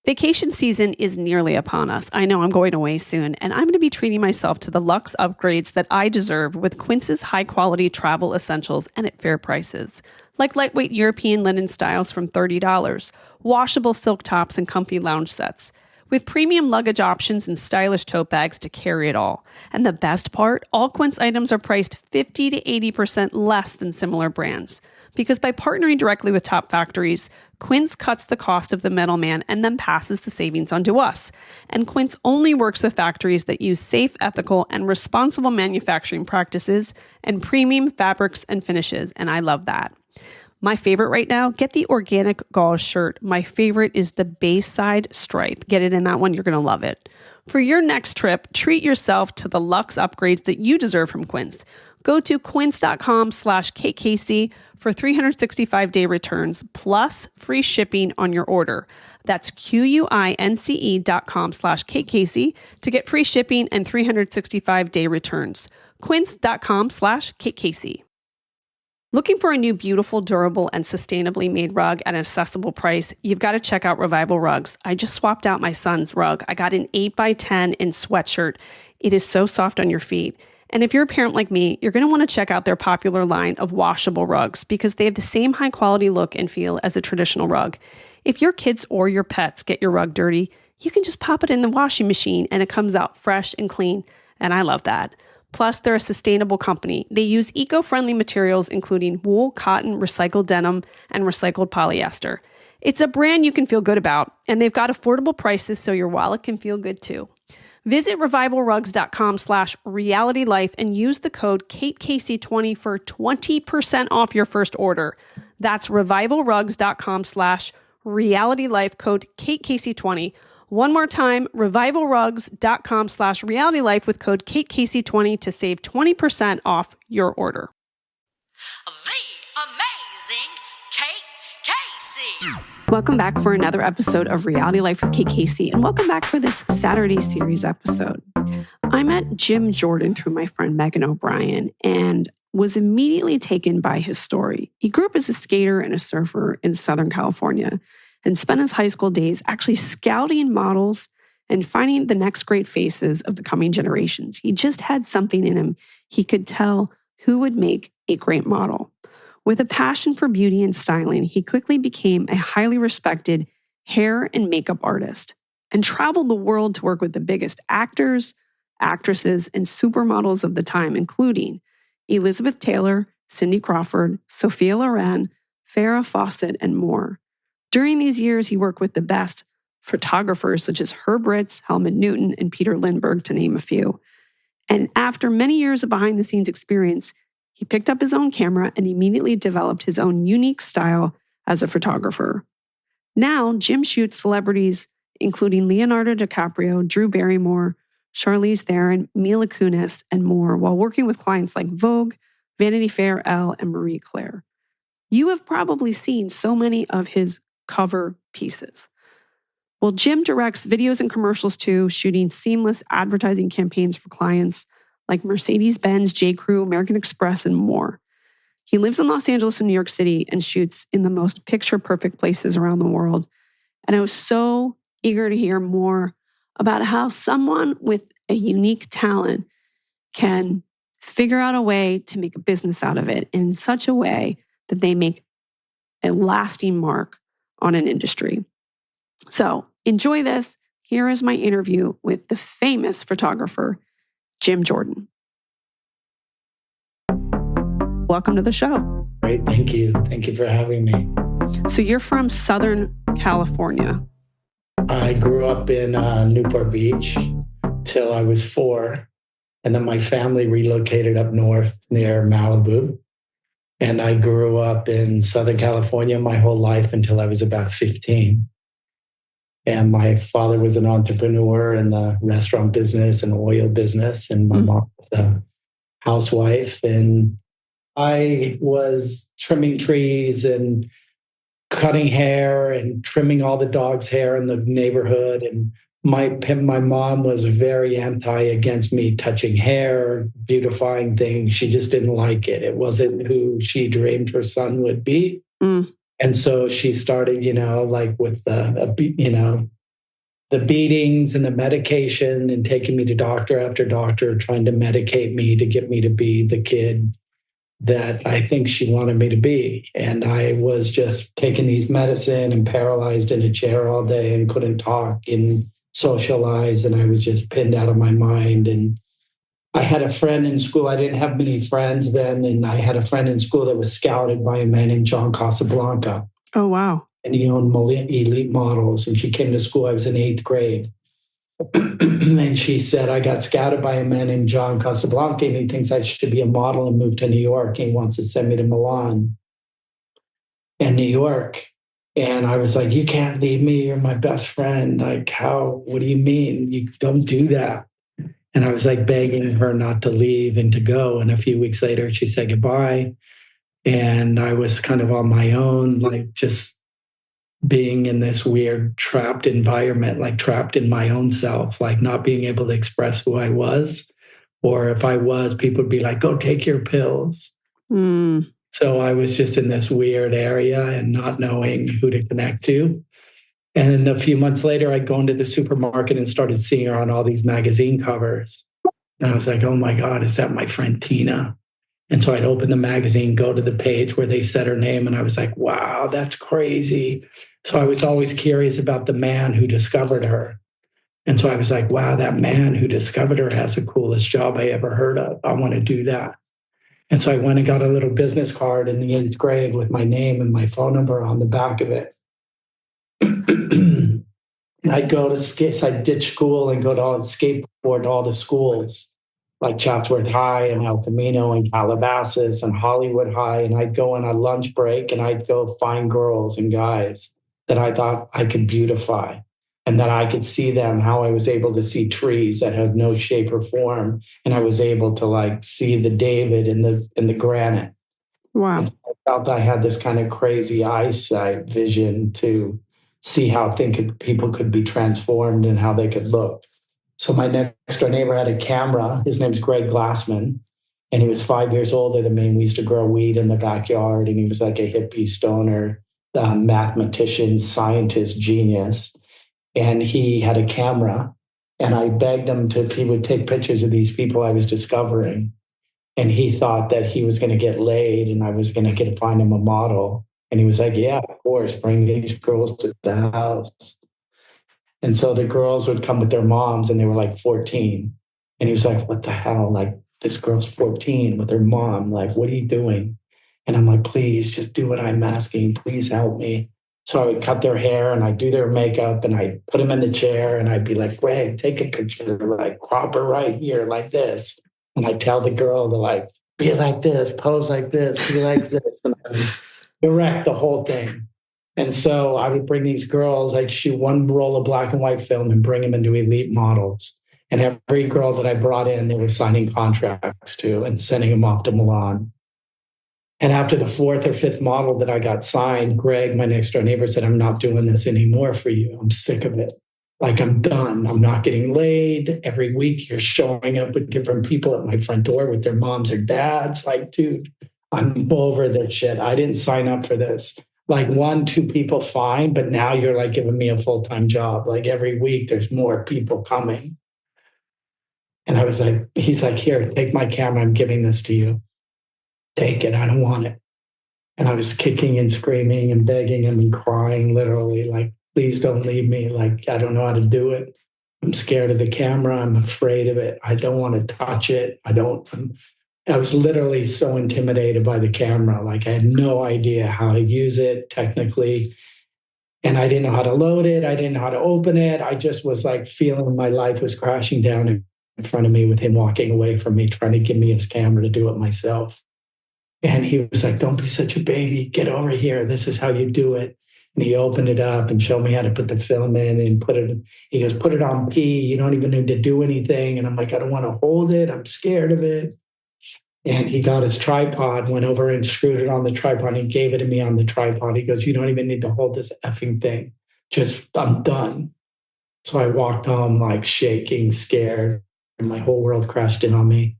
Vacation season is nearly upon us. I know I'm going away soon, and I'm going to be treating myself to the luxe upgrades that I deserve with Quince's high-quality travel essentials and at fair prices. Like lightweight European linen styles from $30, washable silk tops and comfy lounge sets, with premium luggage options and stylish tote bags to carry it all. And the best part, all Quince items are priced 50 to 80% less than similar brands. Because by partnering directly with top factories, Quince cuts the cost of the middleman and then passes the savings on to us. And Quince only works with factories that use safe, ethical, and responsible manufacturing practices and premium fabrics and finishes. And I love that. My favorite right now, get the organic gauze shirt. My favorite is the Bayside stripe. Get it in that one. You're going to love it. For your next trip, treat yourself to the luxe upgrades that you deserve from Quince. Go to quince.com/KKC for 365-day returns plus free shipping on your order. That's QUINCE.com/KKC to get free shipping and 365-day returns. Quince.com/KKC. Looking for a new beautiful, durable, and sustainably made rug at an accessible price? You've got to check out Revival Rugs. I just swapped out my son's rug. I got an 8x10 in sweatshirt. It is so soft on your feet. And if you're a parent like me, you're going to want to check out their popular line of washable rugs because they have the same high quality look and feel as a traditional rug. If your kids or your pets get your rug dirty, you can just pop it in the washing machine and it comes out fresh and clean. And I love that. Plus, they're a sustainable company. They use eco-friendly materials, including wool, cotton, recycled denim, and recycled polyester. It's a brand you can feel good about, and they've got affordable prices so your wallet can feel good too. Visit revivalrugs.com/realitylife and use the code KateCasey20 for 20% off your first order. That's revivalrugs.com/realitylife, code KateCasey20. One more time, revivalrugs.com/realitylife with code KateCasey20 to save 20% off your order. The amazing Kate Casey. Welcome back for another episode of Reality Life with Kate Casey, and welcome back for this Saturday series episode. I met Jim Jordan through my friend Megan O'Brien and was immediately taken by his story. He grew up as a skater and a surfer in Southern California and spent his high school days actually scouting models and finding the next great faces of the coming generations. He just had something in him. He could tell who would make a great model. With a passion for beauty and styling, he quickly became a highly respected hair and makeup artist and traveled the world to work with the biggest actors, actresses, and supermodels of the time, including Elizabeth Taylor, Cindy Crawford, Sophia Loren, Farrah Fawcett, and more. During these years, he worked with the best photographers such as Herb Ritts, Helmut Newton, and Peter Lindbergh, to name a few. And after many years of behind-the-scenes experience, he picked up his own camera and immediately developed his own unique style as a photographer. Now, Jim shoots celebrities including Leonardo DiCaprio, Drew Barrymore, Charlize Theron, Mila Kunis, and more, while working with clients like Vogue, Vanity Fair, Elle, and Marie Claire. You have probably seen so many of his cover pieces. Well, Jim directs videos and commercials too, shooting seamless advertising campaigns for clients like Mercedes-Benz, J.Crew, American Express, and more. He lives in Los Angeles and New York City and shoots in the most picture-perfect places around the world. And I was so eager to hear more about how someone with a unique talent can figure out a way to make a business out of it in such a way that they make a lasting mark on an industry. So enjoy this. Here is my interview with the famous photographer, Jim Jordan. Welcome to the show. Great. Thank you. Thank you for having me. So you're from Southern California. I grew up in Newport Beach till I was 4. And then my family relocated up north near Malibu. And I grew up in Southern California my whole life until I was about 15. And my father was an entrepreneur in the restaurant business and oil business. And my mom was a housewife. And I was trimming trees and cutting hair and trimming all the dogs' hair in the neighborhood. And my mom was very against me touching hair, beautifying things. She just didn't like it. It wasn't who she dreamed her son would be. And so she started, like with the beatings and the medication and taking me to doctor after doctor, trying to medicate me to get me to be the kid that I think she wanted me to be. And I was just taking these medicine and paralyzed in a chair all day and couldn't talk and socialize. And I was just pinned out of my mind. And I had a friend in school. I didn't have many friends then. And I had a friend in school that was scouted by a man named John Casablanca. Oh, wow. And he owned Elite Models. And she came to school. I was in 8th grade. And she said, I got scouted by a man named John Casablanca, and he thinks I should be a model and move to New York. And he wants to send me to Milan and New York. And I was like, you can't leave me. You're my best friend. Like, how? What do you mean? You don't do that. And I was like begging her not to leave and to go. And a few weeks later, she said goodbye. And I was kind of on my own, like just being in this weird trapped environment, like trapped in my own self, like not being able to express who I was. Or if I was, people would be like, go take your pills. So I was just in this weird area and not knowing who to connect to. And a few months later, I'd go into the supermarket and started seeing her on all these magazine covers. And I was like, oh my God, is that my friend Tina? And so I'd open the magazine, go to the page where they said her name, and I was like, wow, that's crazy. So I was always curious about the man who discovered her. And so I was like, wow, that man who discovered her has the coolest job I ever heard of. I want to do that. And so I went and got a little business card in the 8th grade with my name and my phone number on the back of it. And I'd go to skate, I'd ditch school and go to skateboard to all the schools, like Chatsworth High and El Camino and Calabasas and Hollywood High. And I'd go on a lunch break and I'd go find girls and guys that I thought I could beautify and that I could see them, how I was able to see trees that had no shape or form. And I was able to like see the David in the granite. Wow. And I felt I had this kind of crazy eyesight vision to see how people could be transformed and how they could look. So my next door neighbor had a camera. His name's Greg Glassman, and he was 5 years older than me. And we used to grow weed in the backyard, and he was like a hippie stoner, mathematician, scientist, genius. And he had a camera, and I begged him he would take pictures of these people I was discovering. And he thought that he was going to get laid and I was going to find him a model. And he was like, yeah, of course, bring these girls to the house. And so the girls would come with their moms and they were like 14. And he was like, what the hell? Like, this girl's 14 with her mom. Like, what are you doing? And I'm like, please just do what I'm asking. Please help me. So I would cut their hair and I'd do their makeup and I'd put them in the chair and I'd be like, Greg, take a picture, like crop her right here like this. And I'd tell the girl to like, be like this, pose like this, be like this. And I would direct the whole thing. And so I would bring these girls, I'd shoot one roll of black and white film and bring them into Elite Models. And every girl that I brought in, they were signing contracts to and sending them off to Milan. And after the 4th or 5th model that I got signed, Greg, my next door neighbor, said, I'm not doing this anymore for you. I'm sick of it. Like, I'm done. I'm not getting laid. Every week you're showing up with different people at my front door with their moms or dads. Like, dude, I'm over this shit. I didn't sign up for this. Like 1, 2 people, fine. But now you're like giving me a full-time job. Like every week there's more people coming. And I was like, he's like, here, take my camera. I'm giving this to you. Take it. I don't want it. And I was kicking and screaming and begging him and crying, literally, like, please don't leave me. Like, I don't know how to do it. I'm scared of the camera. I'm afraid of it. I don't want to touch it. I was literally so intimidated by the camera. Like, I had no idea how to use it technically. And I didn't know how to load it. I didn't know how to open it. I just was like feeling my life was crashing down in front of me with him walking away from me, trying to give me his camera to do it myself. And he was like, don't be such a baby. Get over here. This is how you do it. And he opened it up and showed me how to put the film in and he goes, put it on P. You don't even need to do anything. And I'm like, I don't want to hold it. I'm scared of it. And he got his tripod, went over and screwed it on the tripod and gave it to me on the tripod. He goes, you don't even need to hold this effing thing. Just, I'm done. So I walked home like shaking, scared, and my whole world crashed in on me.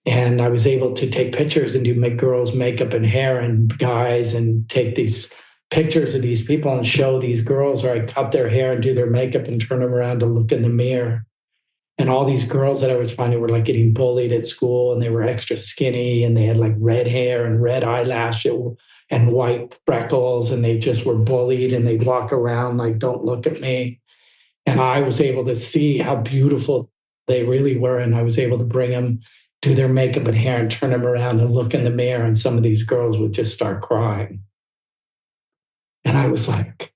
And I was able to take pictures and do girls' makeup and hair and guys and take these pictures of these people and show these girls, or I'd cut their hair and do their makeup and turn them around to look in the mirror. And all these girls that I was finding were like getting bullied at school, and they were extra skinny, and they had like red hair and red eyelashes and white freckles, and they just were bullied, and they'd walk around like, don't look at me. And I was able to see how beautiful they really were. And I was able to bring them, do their makeup and hair and turn them around and look in the mirror. And some of these girls would just start crying. And I was like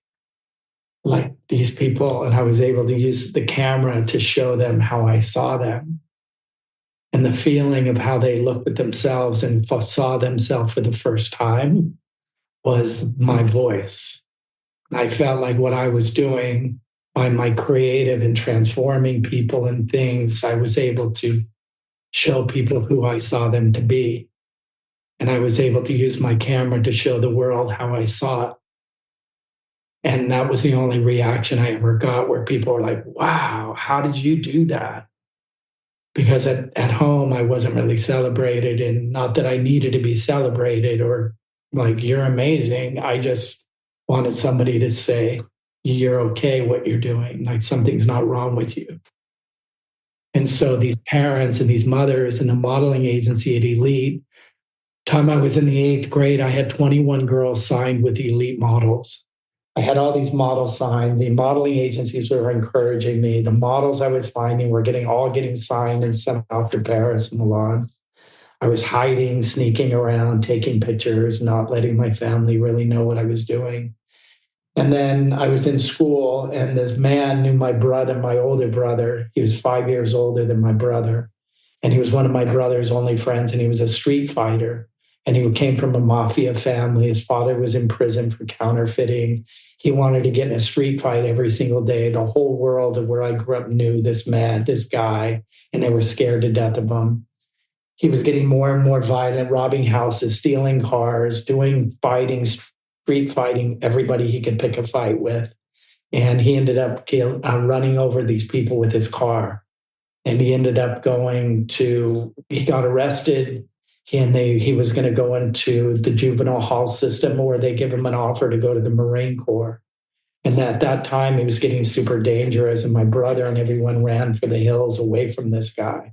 these people, and I was able to use the camera to show them how I saw them, and the feeling of how they looked at themselves and saw themselves for the first time was my voice. I felt like what I was doing by my creative and transforming people and things, I was able to show people who I saw them to be. And I was able to use my camera to show the world how I saw it. And that was the only reaction I ever got, where people were like, wow, how did you do that? Because at home, I wasn't really celebrated, and not that I needed to be celebrated or like, you're amazing. I just wanted somebody to say, you're okay, what you're doing, like something's not wrong with you. And so these parents and these mothers and the modeling agency at Elite, time I was in the 8th grade, I had 21 girls signed with Elite Models. I had all these models signed. The modeling agencies were encouraging me. The models I was finding were getting signed and sent off to Paris and Milan. I was hiding, sneaking around, taking pictures, not letting my family really know what I was doing. And then I was in school, and this man knew my brother, my older brother. He was 5 years older than my brother. And he was one of my brother's only friends, and he was a street fighter. And he came from a mafia family. His father was in prison for counterfeiting. He wanted to get in a street fight every single day. The whole world of where I grew up knew this man, this guy, and they were scared to death of him. He was getting more and more violent, robbing houses, stealing cars, doing fighting, street fighting, everybody he could pick a fight with. And he ended up running over these people with his car. And he ended up he got arrested. He was going to go into the juvenile hall system, where they give him an offer to go to the Marine Corps. And at that time, he was getting super dangerous, and my brother and everyone ran for the hills away from this guy.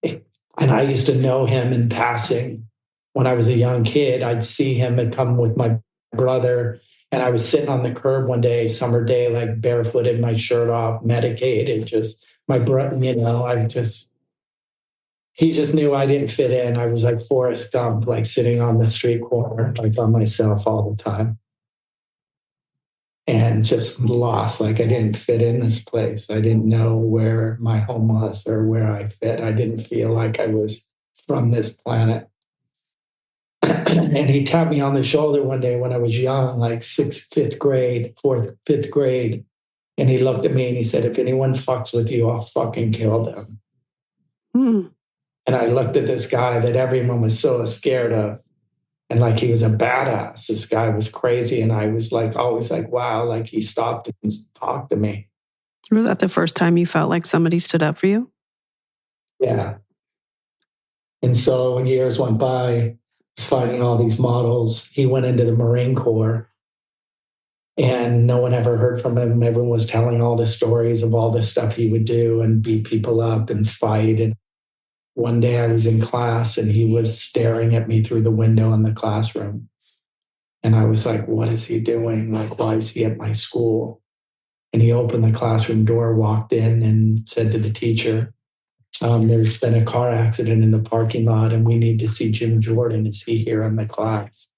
And I used to know him in passing. When I was a young kid, I'd see him and come with my brother, and I was sitting on the curb one day, summer day, like barefooted, my shirt off, medicated, just my brother, he just knew I didn't fit in. I was like Forrest Gump, like sitting on the street corner, like by myself all the time. And just lost, like I didn't fit in this place. I didn't know where my home was or where I fit. I didn't feel like I was from this planet. And he tapped me on the shoulder one day when I was young, like fifth grade. And he looked at me and he said, if anyone fucks with you, I'll fucking kill them. And I looked at this guy that everyone was so scared of. And like, he was a badass. This guy was crazy. And I was like, always like, wow, like he stopped and talked to me. Was that the first time you felt like somebody stood up for you? Yeah. And so when years went by, I was finding all these models. He went into the Marine Corps, and no one ever heard from him. Everyone was telling all the stories of all the stuff he would do and beat people up and fight. And one day I was in class, and he was staring at me through the window in the classroom. And I was like, what is he doing? Like, why is he at my school? And he opened the classroom door, walked in, and said to the teacher, there's been a car accident in the parking lot, and we need to see Jim Jordan. Is he here in the class?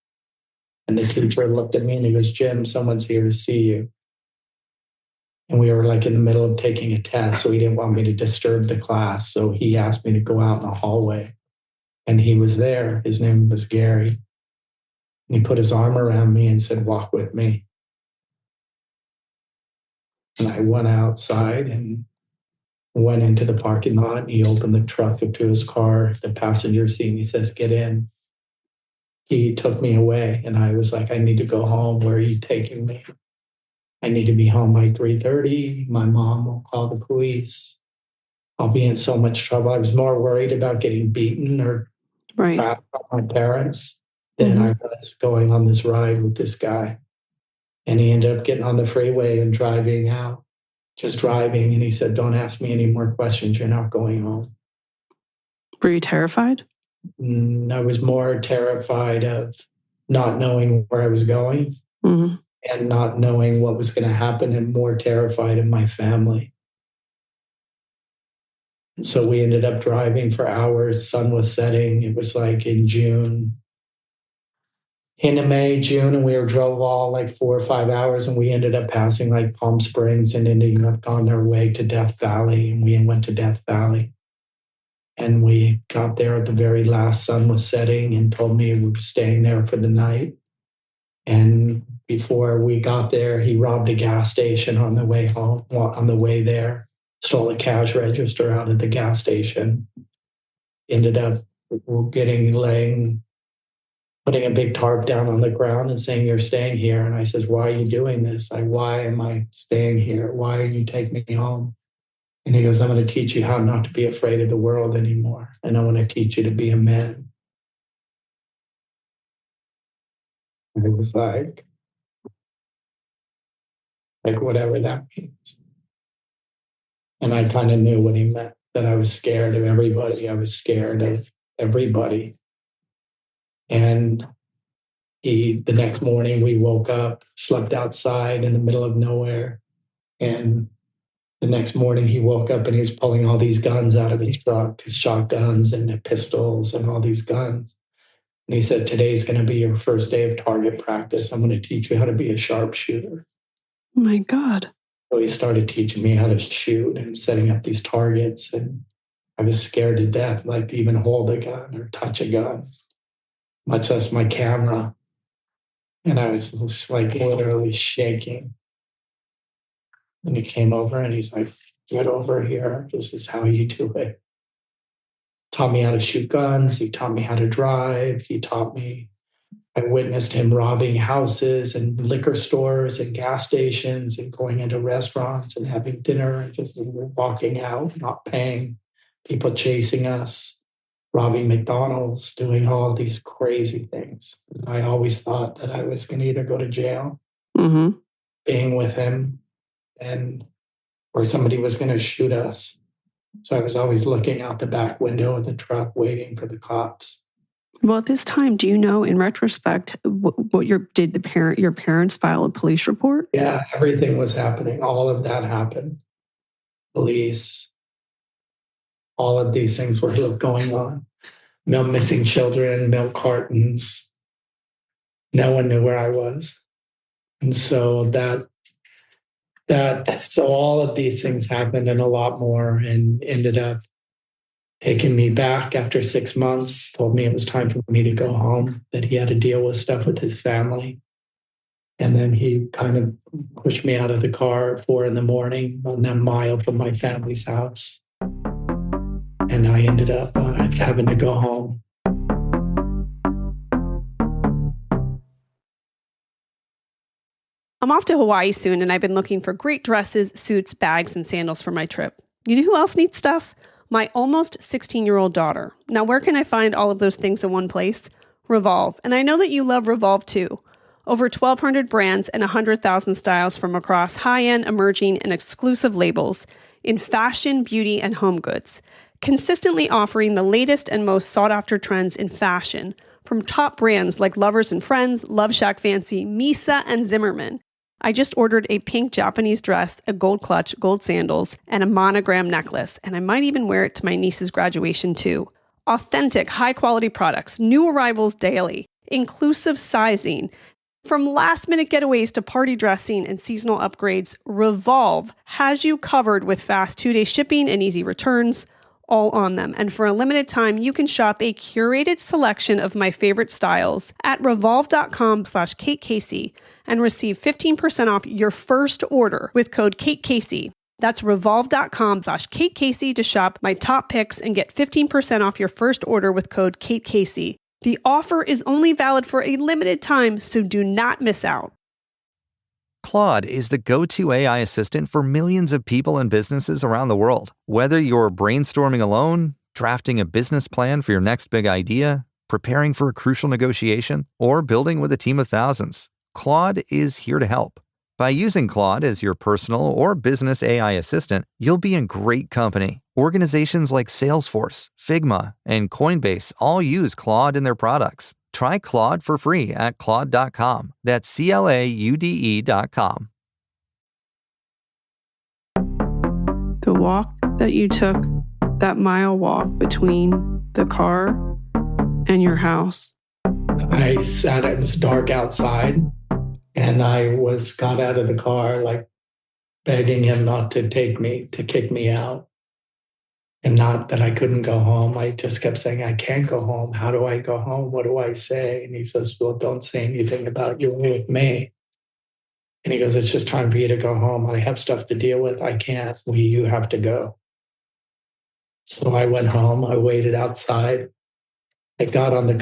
And the teacher looked at me and he goes, Jim, someone's here to see you. And we were like in the middle of taking a test, so he didn't want me to disturb the class. So he asked me to go out in the hallway, and he was there. His name was Gary. And he put his arm around me and said, walk with me. And I went outside and went into the parking lot. He opened the truck up to his car, the passenger seat, and he says, get in. He took me away, and I was like, I need to go home. Where are you taking me? I need to be home by 3:30. My mom will call the police. I'll be in so much trouble. I was more worried about getting beaten or trapped by my parents than I was going on this ride with this guy. And he ended up getting on the freeway and driving out, just driving. And he said, don't ask me any more questions. You're not going home. Were you terrified? I was more terrified of not knowing where I was going and not knowing what was going to happen, and more terrified of my family. And so we ended up driving for hours. Sun was setting. It was like in May, June, and we drove all like 4 or 5 hours, and we ended up passing like Palm Springs and ending up on our way to Death Valley. And we went to Death Valley. And we got there at the very last. Sun was setting, and told me we were staying there for the night. And before we got there, he robbed a gas station on the way home, on the way there, stole a cash register out of the gas station, ended up putting a big tarp down on the ground and saying, you're staying here. And I said, why are you doing this? Why am I staying here? Why are you taking me home? And he goes, I'm going to teach you how not to be afraid of the world anymore. And I want to teach you to be a man. And it was like whatever that means. And I kind of knew what he meant, that I was scared of everybody. I was scared of everybody. And the next morning we woke up, slept outside in the middle of nowhere. And the next morning he woke up and he was pulling all these guns out of his truck, his shotguns and pistols and all these guns. And he said, today's going to be your first day of target practice. I'm going to teach you how to be a sharpshooter. Oh my God. So he started teaching me how to shoot and setting up these targets. And I was scared to death, like to even hold a gun or touch a gun, much less my camera. And I was just like literally shaking. And he came over and he's like, get over here. This is how you do it. Taught me how to shoot guns. He taught me how to drive. I witnessed him robbing houses and liquor stores and gas stations and going into restaurants and having dinner and just walking out, not paying, people chasing us, robbing McDonald's, doing all these crazy things. I always thought that I was going to either go to jail, being with him, or somebody was going to shoot us. So I was always looking out the back window of the truck, waiting for the cops. Well, at this time, do you know, in retrospect, did your parents file a police report? Yeah, everything was happening. All of that happened. Police, all of these things were going on. Missing children, milk cartons. No one knew where I was. And so so all of these things happened and a lot more, and ended up taking me back after 6 months, told me it was time for me to go home, that he had to deal with stuff with his family. And then he kind of pushed me out of the car at 4 a.m, on a mile from my family's house. And I ended up having to go home. I'm off to Hawaii soon, and I've been looking for great dresses, suits, bags, and sandals for my trip. You know who else needs stuff? My almost 16-year-old daughter. Now, where can I find all of those things in one place? Revolve. And I know that you love Revolve too. Over 1,200 brands and 100,000 styles from across high-end, emerging, and exclusive labels in fashion, beauty, and home goods. Consistently offering the latest and most sought-after trends in fashion from top brands like Lovers and Friends, Love Shack Fancy, Misa, and Zimmermann. I just ordered a pink Japanese dress, a gold clutch, gold sandals, and a monogram necklace, and I might even wear it to my niece's graduation too. Authentic, high-quality products, new arrivals daily, inclusive sizing. From last-minute getaways to party dressing and seasonal upgrades, Revolve has you covered with fast 2-day shipping and easy returns, all on them. And for a limited time, you can shop a curated selection of my favorite styles at revolve.com/KateCasey and receive 15% off your first order with code KateCasey. That's revolve.com/KateCasey to shop my top picks and get 15% off your first order with code KateCasey. The offer is only valid for a limited time, so do not miss out. Claude is the go-to AI assistant for millions of people and businesses around the world. Whether you're brainstorming alone, drafting a business plan for your next big idea, preparing for a crucial negotiation, or building with a team of thousands, Claude is here to help. By using Claude as your personal or business AI assistant, you'll be in great company. Organizations like Salesforce, Figma, and Coinbase all use Claude in their products. Try Claude for free at claude.com. That's CLAUDE.com. The walk that you took, that mile walk between the car and your house. It was dark outside, and I got out of the car, like begging him not to kick me out. And not that I couldn't go home. I just kept saying, I can't go home. How do I go home? What do I say? And he says, well, don't say anything about you with me. And he goes, it's just time for you to go home. I have stuff to deal with. I can't. You have to go. So I went home. I waited outside. I got on the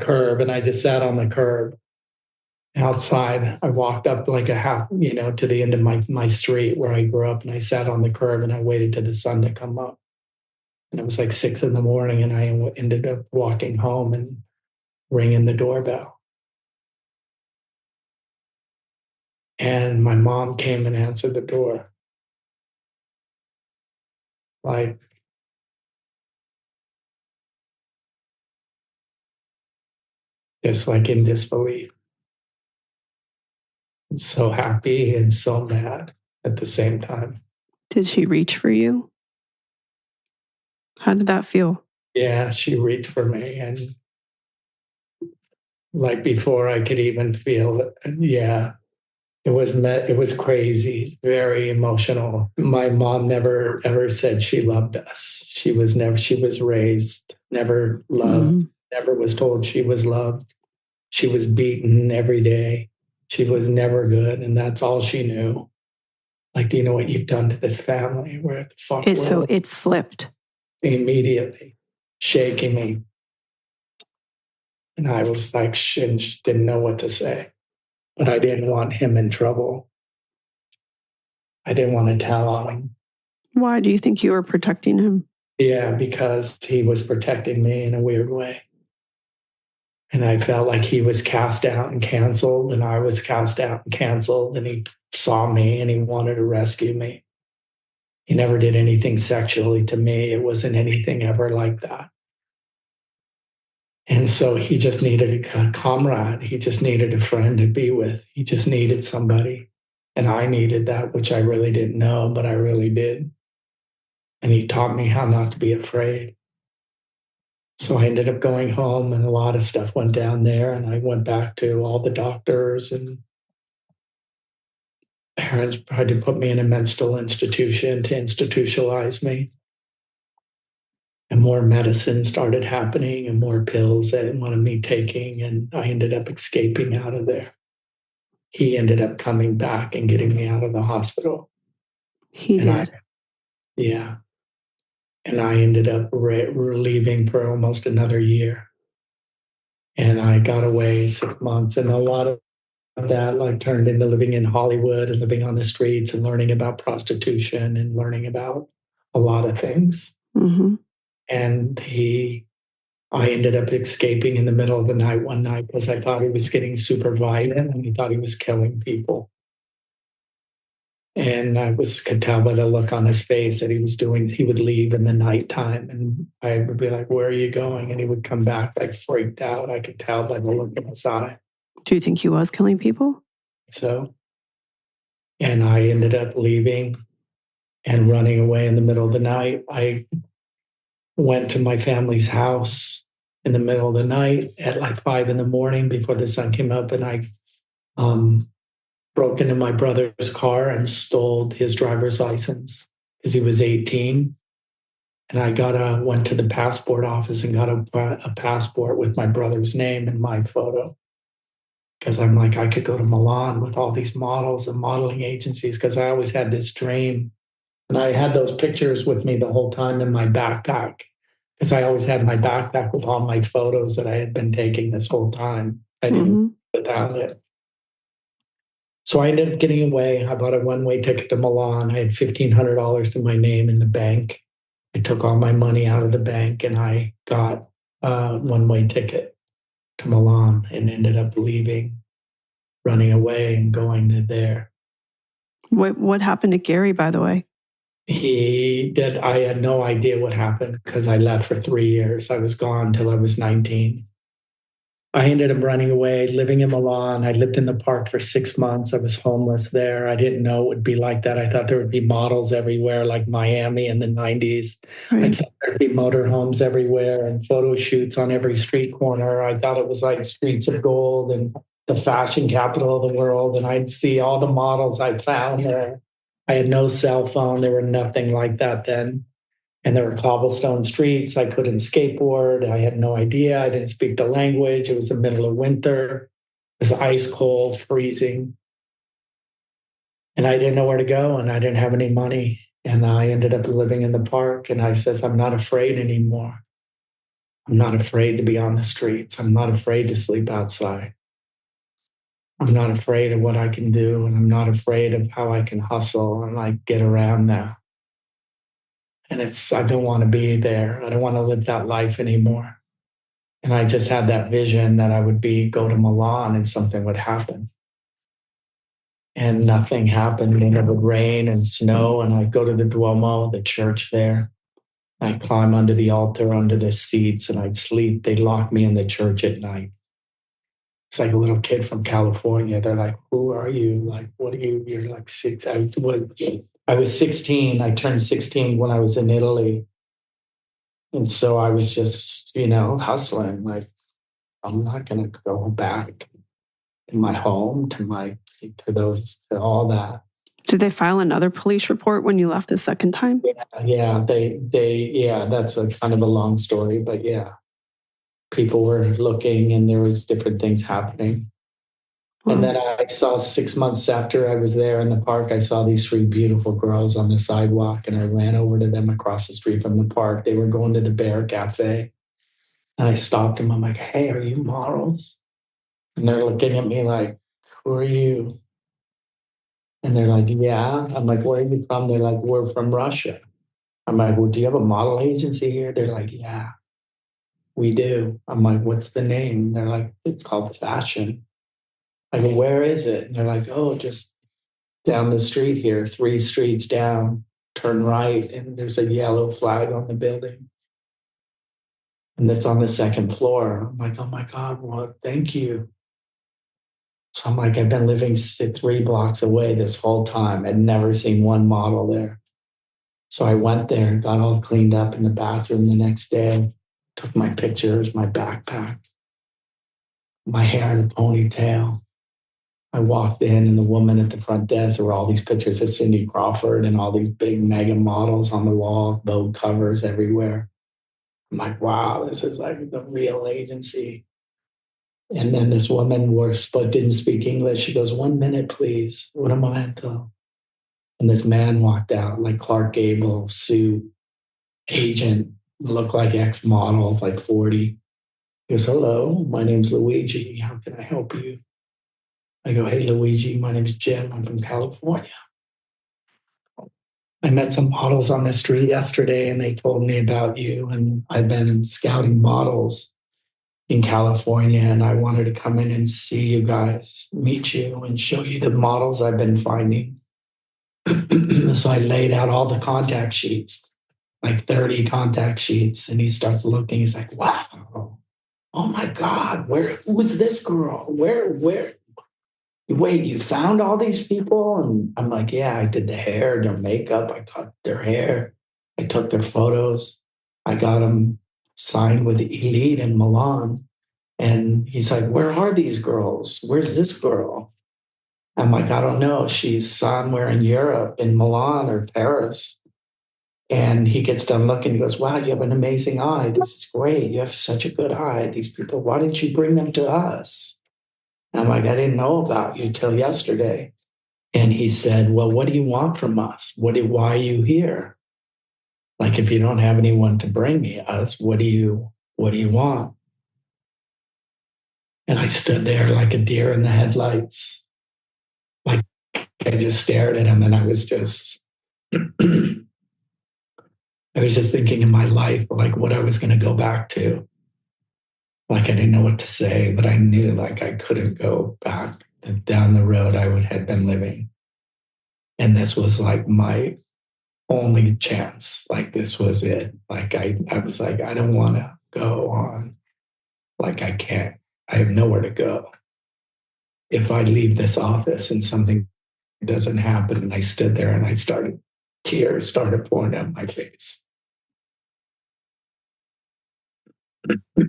curb, and I just sat on the curb outside. I walked up like a half, to the end of my street where I grew up, and I sat on the curb and I waited till the sun to come up. And it was like 6 a.m, and I ended up walking home and ringing the doorbell. And my mom came and answered the door. Like, just like in disbelief. So happy and so mad at the same time. Did she reach for you? How did that feel? Yeah, she reached for me, and like before I could even feel it. Yeah, it was crazy, very emotional. My mom never ever said she loved us. She was raised, never loved, never was told she was loved. She was beaten every day. She was never good, and that's all she knew. Like, do you know what you've done to this family? We're at the fuck world. So it flipped. Immediately, shaking me. And I was like, didn't know what to say. But I didn't want him in trouble. I didn't want to tell on him. Why do you think you were protecting him? Yeah, because he was protecting me in a weird way. And I felt like he was cast out and canceled, and I was cast out and canceled, and he saw me and he wanted to rescue me. He never did anything sexually to me. It wasn't anything ever like that. And so he just needed a comrade. He just needed a friend to be with. He just needed somebody. And I needed that, which I really didn't know, but I really did. And he taught me how not to be afraid. So I ended up going home, and a lot of stuff went down there. And I went back to all the doctors, and parents tried to put me in a mental institution to institutionalize me. And more medicine started happening, and more pills they wanted me taking. And I ended up escaping out of there. He ended up coming back and getting me out of the hospital. He did. Yeah. And I ended up leaving for almost another year. And I got away 6 months. And a lot of that like turned into living in Hollywood and living on the streets and learning about prostitution and learning about a lot of things. Mm-hmm. And I ended up escaping in the middle of the night one night because I thought he was getting super violent and he thought he was killing people. And I could tell by the look on his face that he would leave in the nighttime. And I would be like, where are you going? And he would come back like freaked out. I could tell by the look in his eye. Do you think he was killing people? So, and I ended up leaving and running away in the middle of the night. I went to my family's house in the middle of the night at like 5 a.m. before the sun came up. And I broke into my brother's car and stole his driver's license because he was 18. And I went to the passport office and got a passport with my brother's name and my photo. Because I'm like, I could go to Milan with all these models and modeling agencies because I always had this dream. And I had those pictures with me the whole time in my backpack because I always had my backpack with all my photos that I had been taking this whole time. I didn't put down it. So I ended up getting away. I bought a one-way ticket to Milan. I had $1,500 to my name in the bank. I took all my money out of the bank and I got a one-way ticket to Milan and ended up leaving. running away and going to there. What happened to Gary, by the way? I had no idea what happened because I left for 3 years. I was gone till I was 19. I ended up running away, living in Milan. I lived in the park for 6 months. I was homeless there. I didn't know it would be like that. I thought there would be models everywhere, like Miami in the 90s. Right. I thought there'd be motorhomes everywhere and photo shoots on every street corner. I thought it was like streets of gold and the fashion capital of the world. And I'd see all the models I found there. I had no cell phone. There were nothing like that then. And there were cobblestone streets. I couldn't skateboard. I had no idea. I didn't speak the language. It was the middle of winter. It was ice cold, freezing. And I didn't know where to go, and I didn't have any money. And I ended up living in the park. And I says, I'm not afraid anymore. I'm not afraid to be on the streets. I'm not afraid to sleep outside. I'm not afraid of what I can do. And I'm not afraid of how I can hustle and like get around now. And I don't want to be there. I don't want to live that life anymore. And I just had that vision that I would go to Milan and something would happen. And nothing happened. And it would rain and snow. And I'd go to the Duomo, the church there. I'd climb under the altar, under the seats, and I'd sleep. They'd lock me in the church at night. It's like a little kid from California. They're like, who are you? Like, what are you? You're like 6. I was 16. I turned 16 when I was in Italy. And so I was just, hustling. Like, I'm not going to go back to my home, to all that. Did they file another police report when you left the second time? Yeah, that's a kind of a long story, but yeah. People were looking and there was different things happening. And then I saw 6 months after I was there in the park, I saw these 3 beautiful girls on the sidewalk and I ran over to them across the street from the park. They were going to the Bear Cafe. And I stopped them. I'm like, hey, are you models? And they're looking at me like, who are you? And they're like, yeah. I'm like, where are you from? They're like, we're from Russia. I'm like, well, do you have a model agency here? They're like, yeah, we do. I'm like, what's the name? They're like, it's called Fashion. I go, where is it? And they're like, oh, just down the street here, 3 streets down, turn right, and there's a yellow flag on the building. And that's on the 2nd floor. I'm like, oh my God, well, thank you. So I'm like, I've been living 3 blocks away this whole time. I'd never seen one model there. So I went there and got all cleaned up in the bathroom the next day, took my pictures, my backpack, my hair in a ponytail. I walked in and the woman at the front desk, there were all these pictures of Cindy Crawford and all these big mega models on the wall, Vogue covers everywhere. I'm like, wow, this is like the real agency. And then this woman didn't speak English. She goes, 1 minute, please. Un momento. And this man walked out like Clark Gable, suit, agent, looked like ex-model, like 40. He goes, hello, my name's Luigi. How can I help you? I go, hey, Luigi, my name's Jim. I'm from California. I met some models on the street yesterday and they told me about you. And I've been scouting models in California and I wanted to come in and see you guys, meet you and show you the models I've been finding. So I laid out all the contact sheets, like 30 contact sheets. And he starts looking. He's like, wow, oh my God, who's this girl? Wait, you found all these people? And I'm like, yeah, I did the hair, their makeup. I cut their hair. I took their photos. I got them signed with Elite in Milan. And he's like, where are these girls? Where's this girl? I'm like, I don't know. She's somewhere in Europe, in Milan or Paris. And he gets done looking. He goes, wow, you have an amazing eye. This is great. You have such a good eye. These people, why didn't you bring them to us? I'm like, I didn't know about you till yesterday. And he said, well, what do you want from us? Why are you here? Like, if you don't have anyone to bring us, what do you want? And I stood there like a deer in the headlights. Like, I just stared at him and I was just thinking in my life, like what I was going to go back to. Like I didn't know what to say, but I knew like I couldn't go back. down the road I had been living. And this was like my only chance. Like this was it. Like I was like, I don't want to go on. Like I can't. I have nowhere to go. If I leave this office and something doesn't happen, and I stood there and tears started pouring down my face.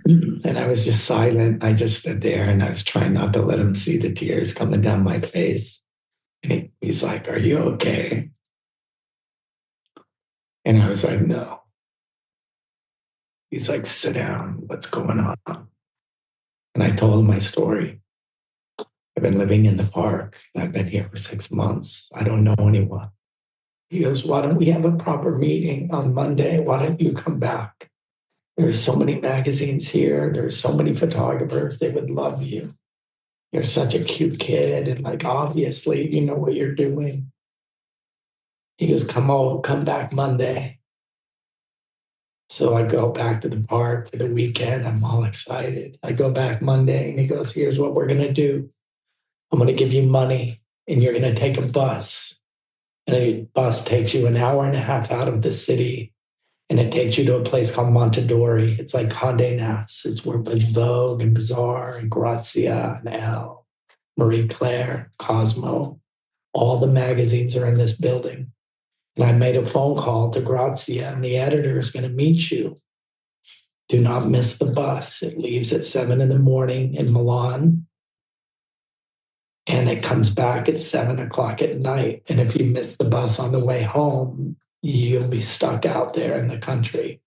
And I was just silent. I just stood there and I was trying not to let him see the tears coming down my face. And he's like, "Are you okay?" And I was like, "No." He's like, "Sit down. What's going on?" And I told him my story. I've been living in the park. I've been here for 6 months. I don't know anyone. He goes, "Why don't we have a proper meeting on Monday? Why don't you come back? There's so many magazines here. There's so many photographers. They would love you. You're such a cute kid. And like, obviously, you know what you're doing." He goes, come back Monday. So I go back to the park for the weekend. I'm all excited. I go back Monday and he goes, "Here's what we're going to do. I'm going to give you money and you're going to take a bus. And a bus takes you an hour and a half out of the city. And it takes you to a place called Montadori. It's like Condé Nast. It's where it's Vogue and Bazaar and Grazia and Elle, Marie Claire, Cosmo. All the magazines are in this building. And I made a phone call to Grazia, and the editor is going to meet you. Do not miss the bus. It leaves at 7 a.m. in Milan. And it comes back at 7 o'clock at night. And if you miss the bus on the way home, you'll be stuck out there in the country."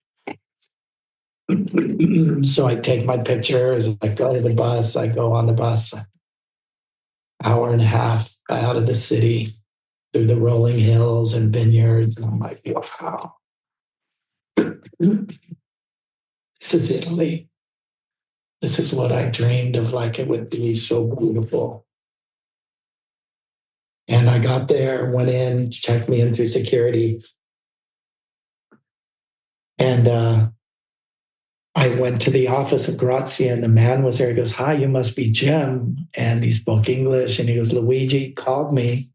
So I take my pictures, I go to the bus, I go on the bus, hour and a half out of the city, through the rolling hills and vineyards. And I'm like, wow, this is Italy. This is what I dreamed of, like it would be so beautiful. And I got there, went in, checked me in through security. And I went to the office of Grazia and the man was there. He goes, "Hi, you must be Jim." And he spoke English. And he goes, "Luigi called me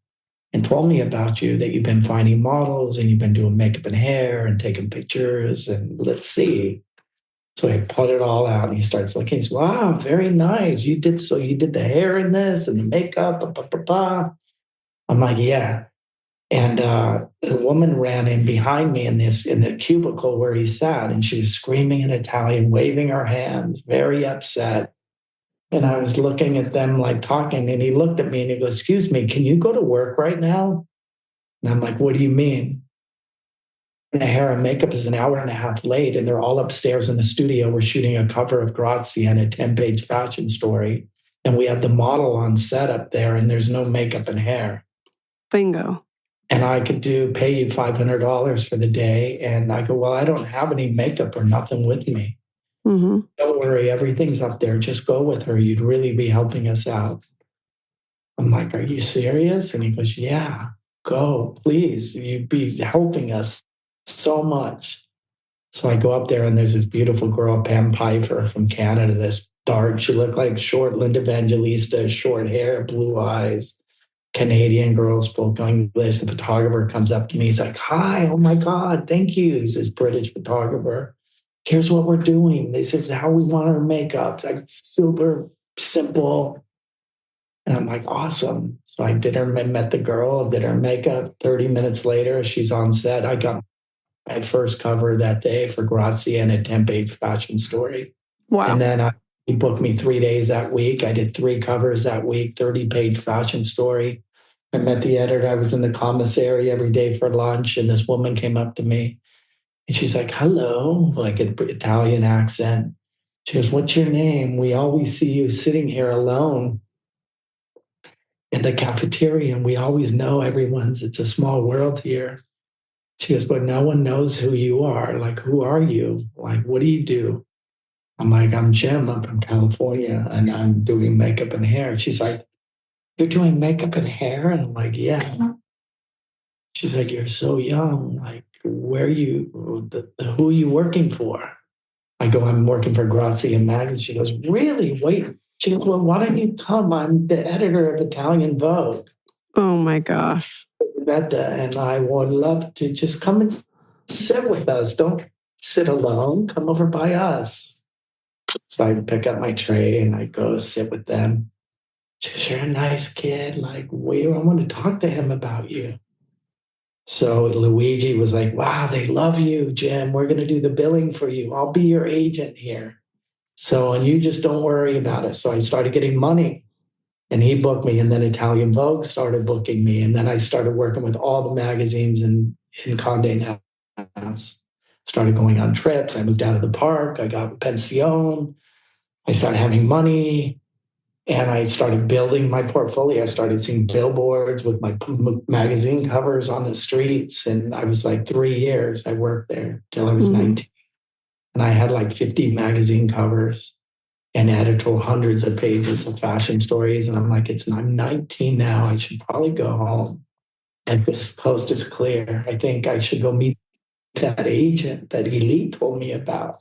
and told me about you, that you've been finding models and you've been doing makeup and hair and taking pictures. And let's see." So I put it all out and he starts looking. He's, "Wow, very nice. You did the hair in this and the makeup, blah, blah, blah, blah." I'm like, "Yeah." And a woman ran in behind me in the cubicle where he sat, and she was screaming in Italian, waving her hands, very upset. And I was looking at them like talking, and he looked at me and he goes, "Excuse me, can you go to work right now?" And I'm like, "What do you mean?" "And the hair and makeup is an hour and a half late, and they're all upstairs in the studio. We're shooting a cover of Grazia and a 10-page fashion story. And we have the model on set up there, and there's no makeup and hair." Bingo. And I could pay you $500 for the day. And I go, "Well, I don't have any makeup or nothing with me." Mm-hmm. "Don't worry, everything's up there. Just go with her. You'd really be helping us out." I'm like, "Are you serious?" And he goes, "Yeah, go, please. You'd be helping us so much." So I go up there and there's this beautiful girl, Pam Pfeiffer from Canada, this dark, she looked like short Linda Evangelista, short hair, blue eyes. Canadian girl, spoke English. The photographer comes up to me. He's like, "Hi, oh my God, thank you." He's this British photographer. "Here's what we're doing. This is how we want our makeup." It's like super simple. And I'm like, awesome. So I met the girl, did her makeup. 30 minutes later, she's on set. I got my first cover that day for Grazia and a 10-page fashion story. Wow. And then he booked me 3 days that week. I did 3 covers that week, 30-page fashion story. I met the editor. I was in the commissary every day for lunch, and this woman came up to me, and she's like, "Hello," like an Italian accent. She goes, "What's your name? We always see you sitting here alone in the cafeteria, and we always know it's a small world here." She goes, "But no one knows who you are. Like, who are you? Like, what do you do?" I'm like, "I'm Jim. I'm from California, and I'm doing makeup and hair." She's like, "You're doing makeup and hair?" And I'm like, "Yeah." She's like, "You're so young. Like, who are you working for?" I go, "I'm working for Grazia Magazine." She goes, "Really? Wait, She goes, well, why don't you come? I'm the editor of Italian Vogue. Oh my gosh. And I would love to just come and sit with us. Don't sit alone. Come over by us. So I pick up my tray and I go sit with them. She goes, you're a nice kid. Like, I want to talk to him about you. So Luigi was like, wow, they love you, Jim. We're going to do the billing for you. I'll be your agent here. So, and you just don't worry about it. So I started getting money and he booked me. And then Italian Vogue started booking me. And then I started working with all the magazines in Condé Nast. Started going on trips. I moved out of the park. I got a pension. I started having money. And I started building my portfolio. I started seeing billboards with my magazine covers on the streets. And I was like 3 years. I worked there till I was 19. And I had like 50 magazine covers and editorial, hundreds of pages of fashion stories. And I'm like, I'm 19 now. I should probably go home. And this coast is clear. I think I should go meet that agent that Elite told me about.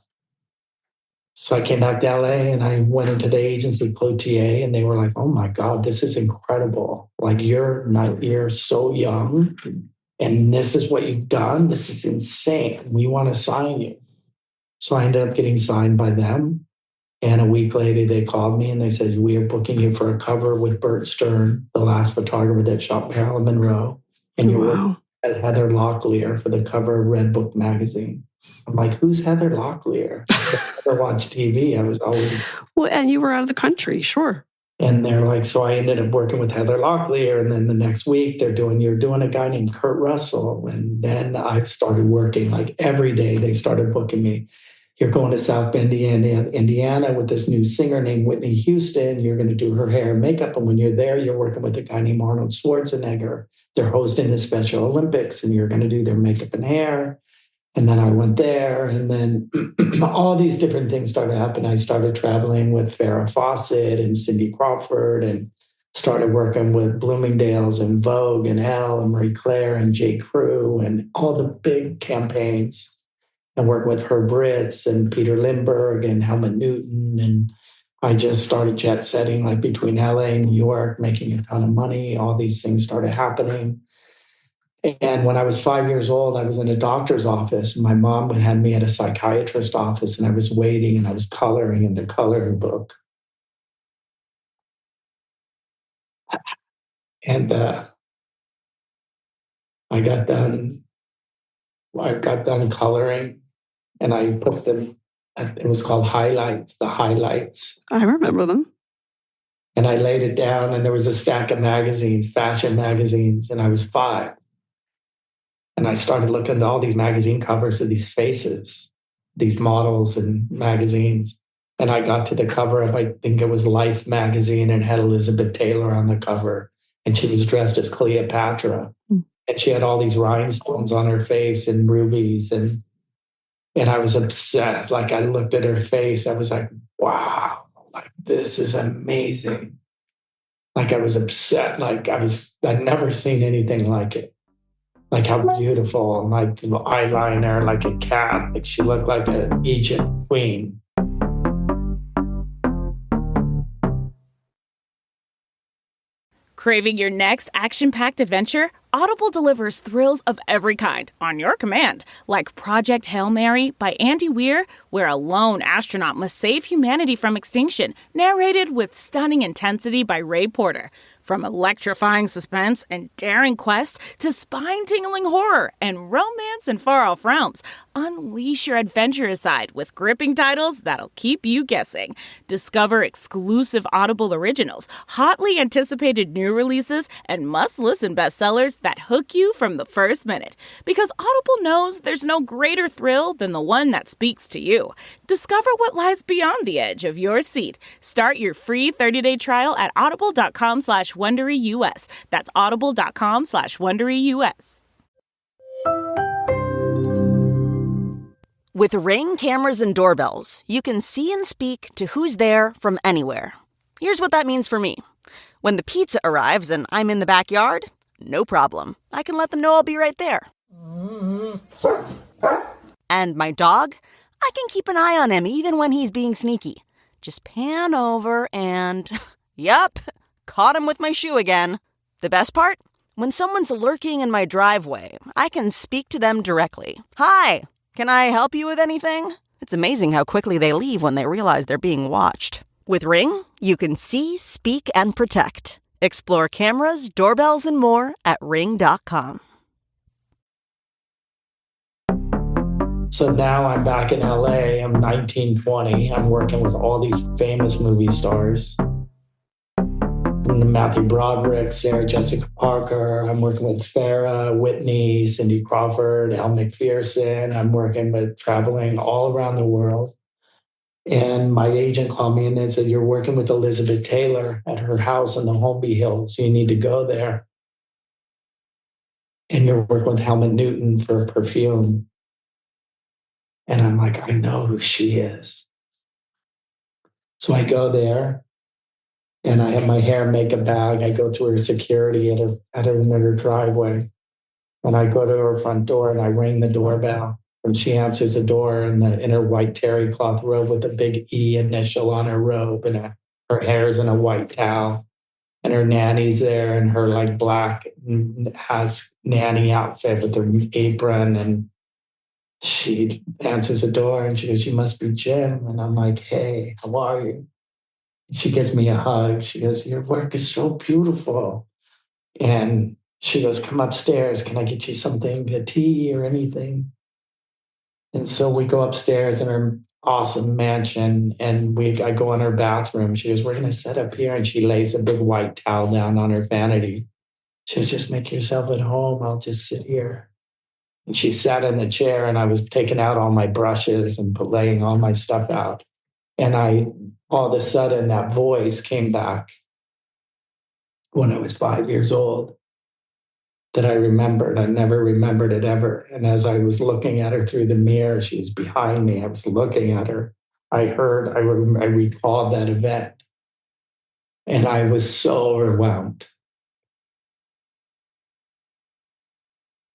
So I came back to LA and I went into the agency Cloutier and they were like, oh my God, this is incredible. Like you're so young and this is what you've done. This is insane. We want to sign you. So I ended up getting signed by them. And a week later, they called me and they said, we are booking you for a cover with Bert Stern, the last photographer that shot Marilyn Monroe. And you're working with Heather Locklear for the cover of Red Book magazine. I'm like, who's Heather Locklear? I never watched TV. I was always... Well, and you were out of the country, sure. And they're like, so I ended up working with Heather Locklear. And then the next week you're doing a guy named Kurt Russell. And then I started working like every day. They started booking me. You're going to South Bend, Indiana with this new singer named Whitney Houston. You're going to do her hair and makeup. And when you're there, you're working with a guy named Arnold Schwarzenegger. They're hosting the Special Olympics and you're going to do their makeup and hair. And then I went there and then all these different things started happening. I started traveling with Farrah Fawcett and Cindy Crawford and started working with Bloomingdale's and Vogue and Elle and Marie Claire and J. Crew and all the big campaigns. And worked with Herb Ritz and Peter Lindbergh and Helmut Newton. And I just started jet setting like between LA and New York, making a ton of money. All these things started happening. And when I was 5 years old, I was in a doctor's office. My mom had me at a psychiatrist's office and I was waiting and I was coloring in the coloring book. And I got done coloring and I put them, it was called highlights, the highlights. I remember them. And I laid it down and there was a stack of magazines, fashion magazines, and I was 5. And I started looking at all these magazine covers of these faces, these models and magazines. And I got to the cover of, I think it was Life magazine, and had Elizabeth Taylor on the cover. And she was dressed as Cleopatra. And she had all these rhinestones on her face and rubies. And I was obsessed. Like I looked at her face. I was like, wow, like this is amazing. Like I was upset. Like I'd never seen anything like it. Like how beautiful, like the eyeliner, like a cat. Like she looked like an Egypt queen. Craving your next action-packed adventure? Audible delivers thrills of every kind on your command, like Project Hail Mary by Andy Weir, where a lone astronaut must save humanity from extinction, narrated with stunning intensity by Ray Porter. From electrifying suspense and daring quest to spine-tingling horror and romance in far-off realms, unleash your adventurous side with gripping titles that'll keep you guessing. Discover exclusive Audible originals, hotly anticipated new releases, and must-listen bestsellers that hook you from the first minute. Because Audible knows there's no greater thrill than the one that speaks to you. Discover what lies beyond the edge of your seat. Start your free 30-day trial at audible.com/WonderyUS. That's audible.com/WonderyUS. With Ring cameras and doorbells, you can see and speak to who's there from anywhere. Here's what that means for me. When the pizza arrives and I'm in the backyard, no problem. I can let them know I'll be right there. And my dog? I can keep an eye on him even when he's being sneaky. Just pan over and, yup, caught him with my shoe again. The best part? When someone's lurking in my driveway, I can speak to them directly. Hi, can I help you with anything? It's amazing how quickly they leave when they realize they're being watched. With Ring, you can see, speak, and protect. Explore cameras, doorbells, and more at Ring.com. So now I'm back in LA. I'm 19, 20. I'm working with all these famous movie stars. Matthew Broderick, Sarah Jessica Parker. I'm working with Farrah, Whitney, Cindy Crawford, Elle McPherson. I'm working with traveling all around the world. And my agent called me and they said, you're working with Elizabeth Taylor at her house in the Holmby Hills. You need to go there. And you're working with Helmut Newton for perfume. And I'm like, I know who she is. So I go there. And I have my hair and makeup bag. I go through her security at her driveway. And I go to her front door and I ring the doorbell. And she answers the door in her white terry cloth robe with a big E initial on her robe. And her hair's in a white towel. And her nanny's there in her like black nanny outfit with her apron. And she answers the door and she goes, you must be Jim. And I'm like, hey, how are you? She gives me a hug. She goes, your work is so beautiful. And she goes, come upstairs. Can I get you something, a tea or anything? And so we go upstairs in her awesome mansion and I go in her bathroom. She goes, we're going to set up here. And she lays a big white towel down on her vanity. She goes, just make yourself at home. I'll just sit here. And she sat in the chair and I was taking out all my brushes and laying all my stuff out. And all of a sudden, that voice came back when I was 5 years old that I remembered. I never remembered it ever. And as I was looking at her through the mirror, she was behind me. I was looking at her. I recalled that event. And I was so overwhelmed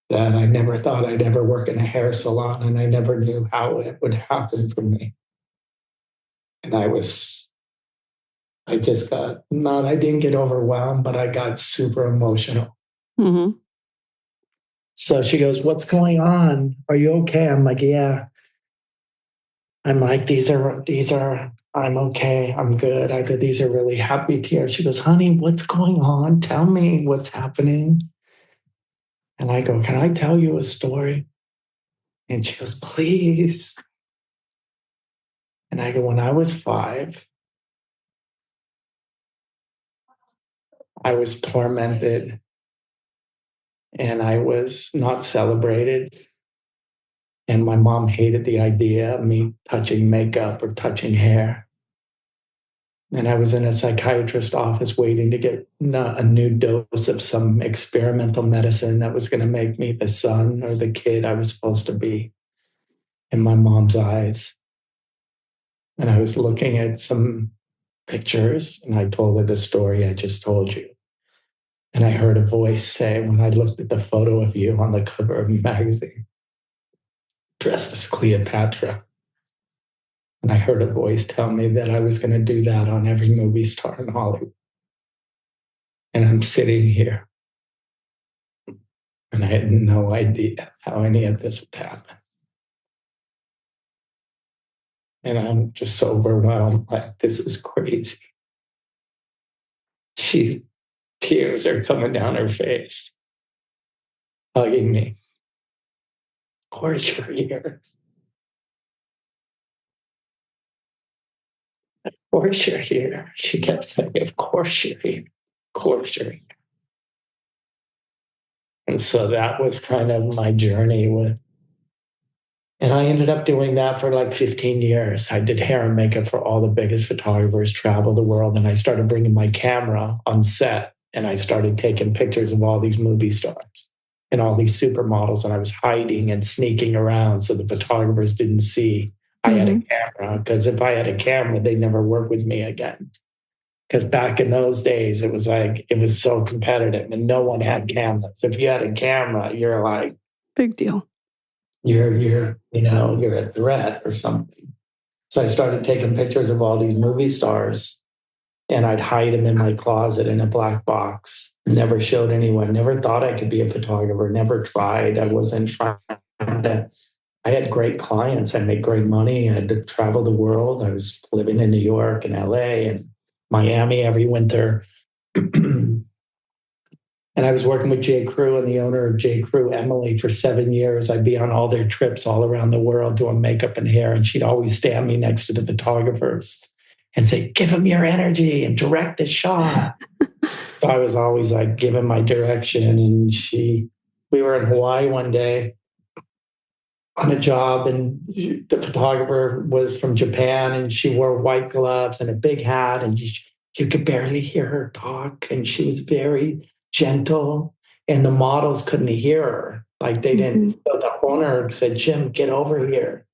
that I never thought I'd ever work in a hair salon. And I never knew how it would happen for me. And I didn't get overwhelmed, but I got super emotional. Mm-hmm. So she goes, what's going on? Are you okay? I'm like, yeah. I'm like, these are, I'm okay. I'm good. I go, these are really happy tears. She goes, honey, what's going on? Tell me what's happening. And I go, can I tell you a story? And she goes, please. And I go, when I was 5, I was tormented and I was not celebrated. And my mom hated the idea of me touching makeup or touching hair. And I was in a psychiatrist's office waiting to get a new dose of some experimental medicine that was going to make me the son or the kid I was supposed to be in my mom's eyes. And I was looking at some pictures and I told her the story I just told you. And I heard a voice say, when I looked at the photo of you on the cover of the magazine, dressed as Cleopatra, and I heard a voice tell me that I was going to do that on every movie star in Hollywood. And I'm sitting here, and I had no idea how any of this would happen. And I'm just so overwhelmed, like, this is crazy. Tears are coming down her face, hugging me. Of course you're here. Of course you're here. She kept saying, of course you're here. Of course you're here. And so that was kind of my journey with. And I ended up doing that for like 15 years. I did hair and makeup for all the biggest photographers, traveled the world. And I started bringing my camera on set and I started taking pictures of all these movie stars and all these supermodels. And I was hiding and sneaking around so the photographers didn't see I had a camera. Because if I had a camera, they'd never work with me again. Because back in those days, it was so competitive and no one had cameras. If you had a camera, you're like, big deal. You're a threat or something. So I started taking pictures of all these movie stars, and I'd hide them in my closet in a black box. Never showed anyone, never thought I could be a photographer, never tried. I wasn't trying to. I had great clients. I made great money. I had to travel the world. I was living in New York and LA and Miami every winter. And I was working with J. Crew and the owner of J. Crew, Emily, for 7 years. I'd be on all their trips all around the world doing makeup and hair. And she'd always stand me next to the photographers and say, give them your energy and direct the shot. So I was always like giving my direction. And we were in Hawaii one day on a job, and the photographer was from Japan, and she wore white gloves and a big hat, and you could barely hear her talk. And she was very gentle, and the models couldn't hear her. Like they didn't. So the owner said, Jim, get over here.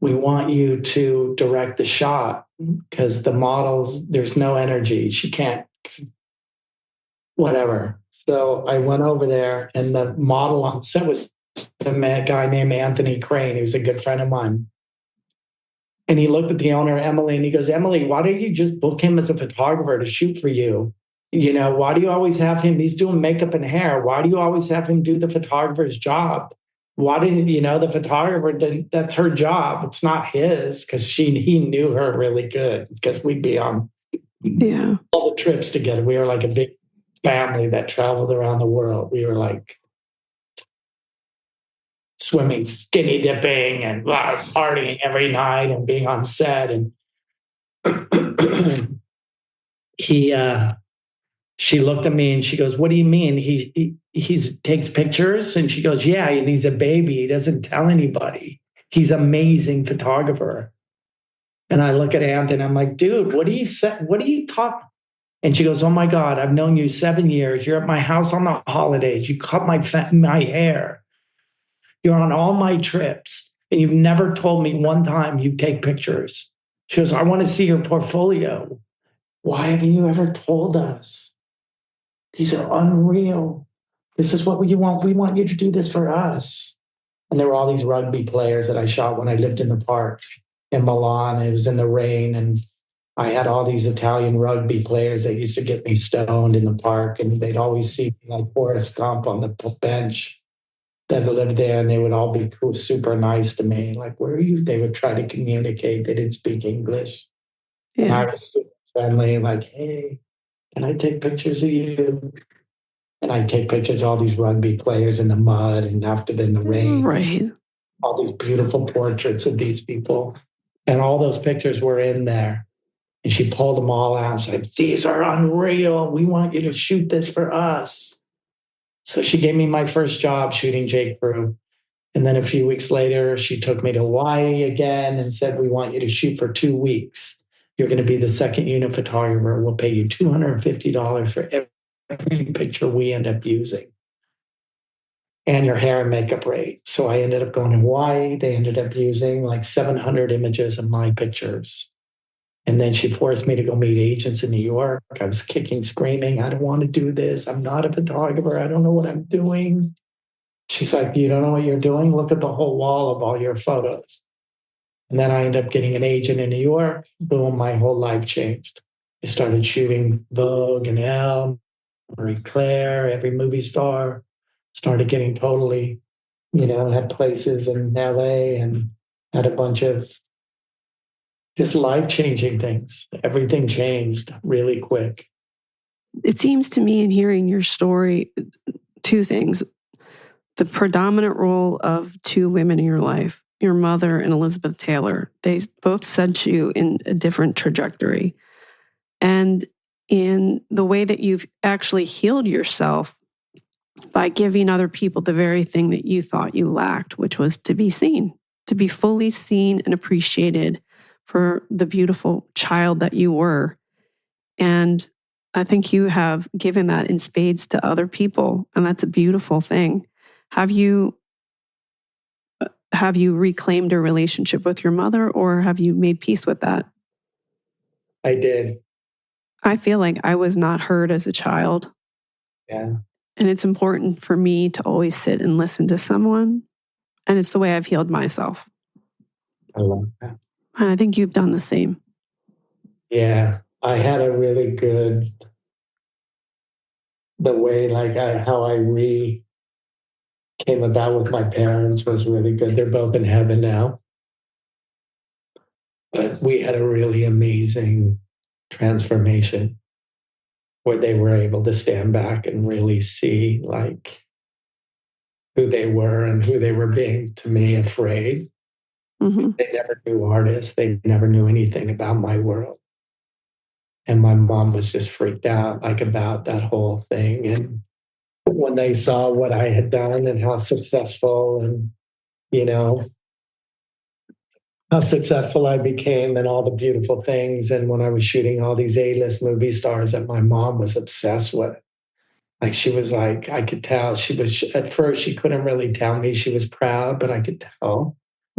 We want you to direct the shot because the models, there's no energy. She can't, whatever. So I went over there, and the model on set was a guy named Anthony Crane. He was a good friend of mine. And he looked at the owner, Emily, and he goes, Emily, why don't you just book him as a photographer to shoot for you? You know, why do you always have him? He's doing makeup and hair. Why do you always have him do the photographer's job? Why didn't, the photographer, that's her job. It's not his, because he knew her really good, because we'd be on all the trips together. We were like a big family that traveled around the world. We were like swimming, skinny dipping, and partying every night and being on set. And she looked at me and she goes, what do you mean? He takes pictures? And she goes, yeah, and he's a baby. He doesn't tell anybody. He's an amazing photographer. And I look at Anthony, I'm like, dude, what do you talk? And she goes, oh my God, I've known you 7 years. You're at my house on the holidays. You cut my hair. You're on all my trips. And you've never told me one time you take pictures. She goes, I want to see your portfolio. Why haven't you ever told us? These are unreal. This is what you want. We want you to do this for us. And there were all these rugby players that I shot when I lived in the park in Milan. It was in the rain. And I had all these Italian rugby players that used to get me stoned in the park. And they'd always see me like Forrest Gump on the bench that lived there. And they would all be super nice to me. Like, where are you? They would try to communicate. They didn't speak English. Yeah. And I was super friendly, like, hey, can I take pictures of you? And I take pictures of all these rugby players in the mud and after in the rain. Right. All these beautiful portraits of these people. And all those pictures were in there. And she pulled them all out. She's like, these are unreal. We want you to shoot this for us. So she gave me my first job shooting J. Crew. And then a few weeks later, she took me to Hawaii again and said, we want you to shoot for 2 weeks. You're going to be the second unit photographer. We'll pay you $250 for every picture we end up using. And your hair and makeup rate. So I ended up going to Hawaii. They ended up using like 700 images of my pictures. And then she forced me to go meet agents in New York. I was kicking, screaming, I don't want to do this. I'm not a photographer. I don't know what I'm doing. She's like, you don't know what you're doing? Look at the whole wall of all your photos. And then I ended up getting an agent in New York. Boom, my whole life changed. I started shooting Vogue and Elle, Marie Claire, every movie star. Started getting totally, had places in LA and had a bunch of just life-changing things. Everything changed really quick. It seems to me in hearing your story, two things. The predominant role of two women in your life, your mother and Elizabeth Taylor, they both sent you in a different trajectory. And in the way that you've actually healed yourself by giving other people the very thing that you thought you lacked, which was to be seen, to be fully seen and appreciated for the beautiful child that you were. And I think you have given that in spades to other people, and that's a beautiful thing. Have you reclaimed a relationship with your mother, or have you made peace with that? I did. I feel like I was not heard as a child. Yeah. And it's important for me to always sit and listen to someone. And it's the way I've healed myself. I love that. And I think you've done the same. Yeah, I had a really good, the way how I came about with my parents was really good. They're both in heaven now. But we had a really amazing transformation where they were able to stand back and really see who they were and who they were being, to me, afraid. Mm-hmm. They never knew artists. They never knew anything about my world. And my mom was just freaked out about that whole thing. And when they saw what I had done and how successful and, how successful I became and all the beautiful things. And when I was shooting all these A-list movie stars that my mom was obsessed with, she was I could tell at first she couldn't really tell me she was proud, but I could tell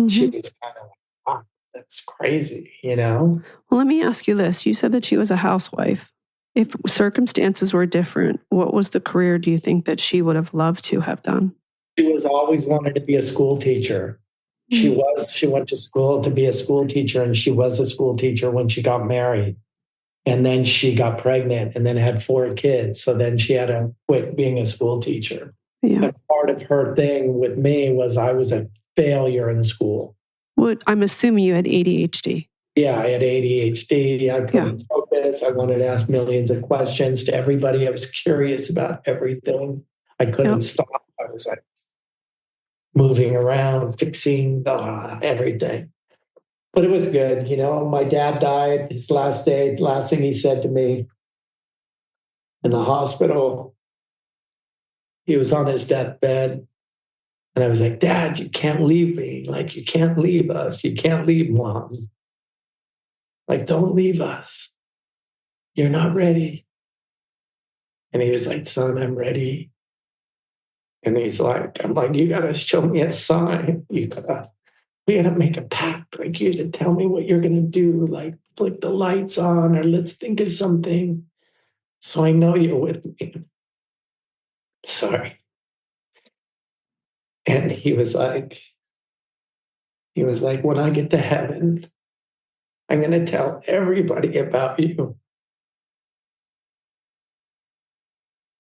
she was kind of wow, that's crazy, Well, let me ask you this. You said that she was a housewife. If circumstances were different, what was the career do you think that she would have loved to have done? She was always wanted to be a school teacher. She went to school to be a school teacher, and she was a school teacher when she got married. And then she got pregnant and then had 4 kids. So then she had to quit being a school teacher. Yeah. But part of her thing with me was I was a failure in school. Well, I'm assuming you had ADHD. Yeah, I had ADHD. I couldn't focus. I wanted to ask millions of questions to everybody. I was curious about everything. I couldn't stop. I was moving around, fixing everything. But it was good. My dad died his last day. Last thing he said to me in the hospital, he was on his deathbed. And I was like, Dad, you can't leave me. You can't leave us. You can't leave Mom. Don't leave us. You're not ready. And he was like, son, I'm ready. And he's like, I'm like, you got to show me a sign. We got to make a pact. You got to tell me what you're going to do. Flick the lights on or let's think of something. So I know you're with me. Sorry. And he was like, when I get to heaven, I'm going to tell everybody about you.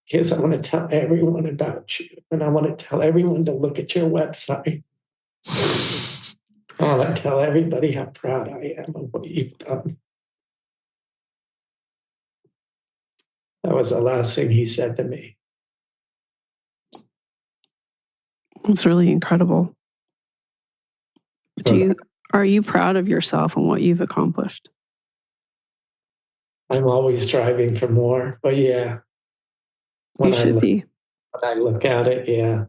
Because I want to tell everyone about you. And I want to tell everyone to look at your website. I want to tell everybody how proud I am of what you've done. That was the last thing he said to me. It's really incredible. Are you proud of yourself and what you've accomplished? I'm always striving for more, but yeah. You should be. When I look at it, yeah.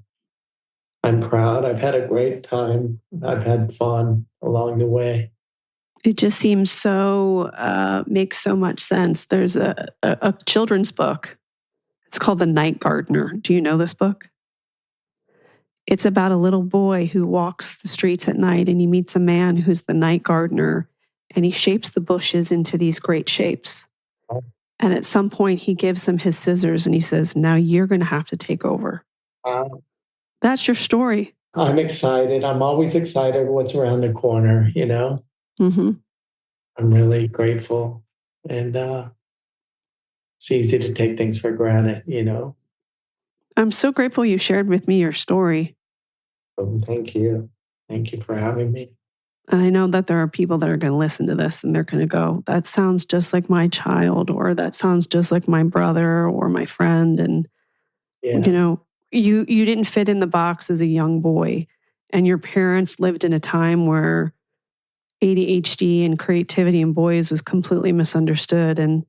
I'm proud. I've had a great time. I've had fun along the way. It just seems makes so much sense. There's a children's book. It's called The Night Gardener. Do you know this book? It's about a little boy who walks the streets at night and he meets a man who's the night gardener and he shapes the bushes into these great shapes. And at some point he gives him his scissors and he says, now you're going to have to take over. That's your story. I'm excited. I'm always excited what's around the corner, Mm-hmm. I'm really grateful. And it's easy to take things for granted, I'm so grateful you shared with me your story. Thank you. Thank you for having me. And I know that there are people that are going to listen to this and they're going to go, that sounds just like my child, or that sounds just like my brother or my friend. And, you didn't fit in the box as a young boy, and your parents lived in a time where ADHD and creativity in boys was completely misunderstood. And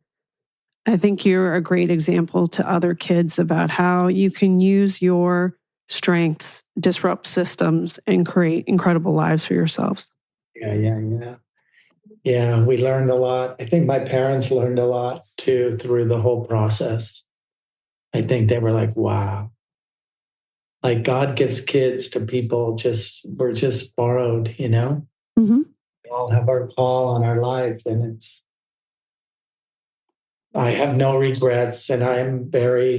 I think you're a great example to other kids about how you can use your strengths, disrupt systems, and create incredible lives for yourselves. Yeah, we learned a lot. I think my parents learned a lot too through the whole process. I think they were like, wow. God gives kids to people we're just borrowed, Mm-hmm. We all have our call on our life, and I have no regrets, and I'm very,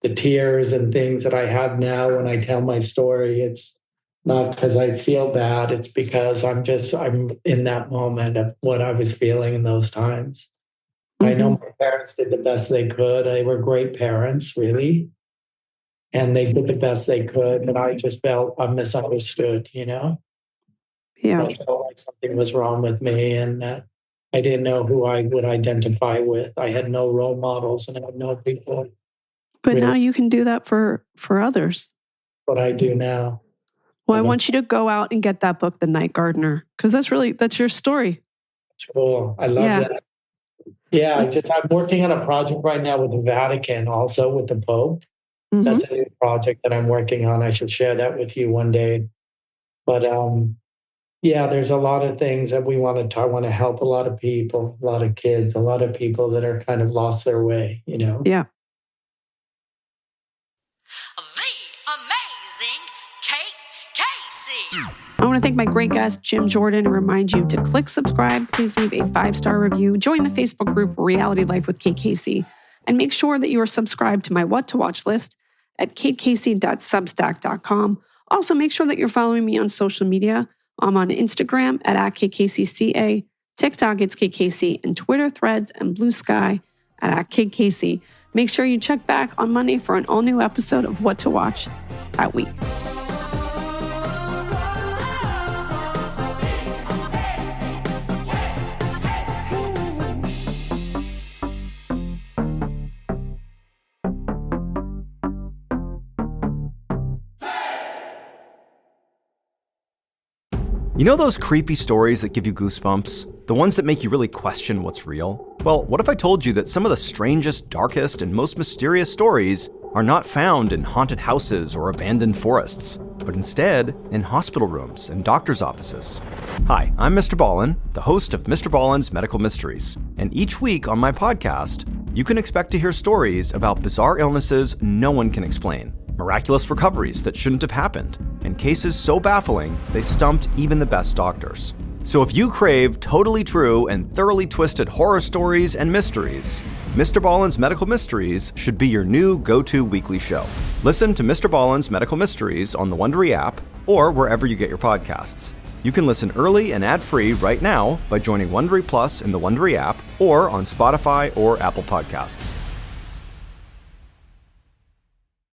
the tears and things that I have now when I tell my story, it's not because I feel bad. It's because I'm in that moment of what I was feeling in those times. I know my parents did the best they could. They were great parents, really. And they did the best they could. But I just felt misunderstood, Yeah. I felt like something was wrong with me and that I didn't know who I would identify with. I had no role models and I had no people. But now you can do that for others. What I do now. Well, I want you to go out and get that book, The Night Gardener, because that's your story. It's cool. I love that. Yeah, I'm working on a project right now with the Vatican, also with the Pope. That's a new project that I'm working on. I should share that with you one day. But there's a lot of things that we want to. I want to help a lot of people, a lot of kids, a lot of people that are kind of lost their way. Yeah. The amazing Kate Casey. I want to thank my great guest, Jim Jordan, and remind you to click subscribe. Please leave a 5-star review. Join the Facebook group Reality Life with Kate Casey. And make sure that you are subscribed to my What to Watch list at katecasey.substack.com. Also, make sure that you're following me on social media. I'm on Instagram at @KatecaseyCA, TikTok it's Kate Casey, and Twitter, Threads, and Blue Sky at Kate Casey. Make sure you check back on Monday for an all-new episode of What to Watch that week. You know those creepy stories that give you goosebumps? The ones that make you really question what's real? Well, what if I told you that some of the strangest, darkest, and most mysterious stories are not found in haunted houses or abandoned forests, but instead in hospital rooms and doctors' offices? Hi, I'm Mr. Ballin, the host of Mr. Ballin's Medical Mysteries, and each week on my podcast, you can expect to hear stories about bizarre illnesses no one can explain, miraculous recoveries that shouldn't have happened, and cases so baffling they stumped even the best doctors. So if you crave totally true and thoroughly twisted horror stories and mysteries, Mr. Ballin's Medical Mysteries should be your new go-to weekly show. Listen to Mr. Ballin's Medical Mysteries on the Wondery app or wherever you get your podcasts. You can listen early and ad-free right now by joining Wondery Plus in the Wondery app or on Spotify or Apple Podcasts.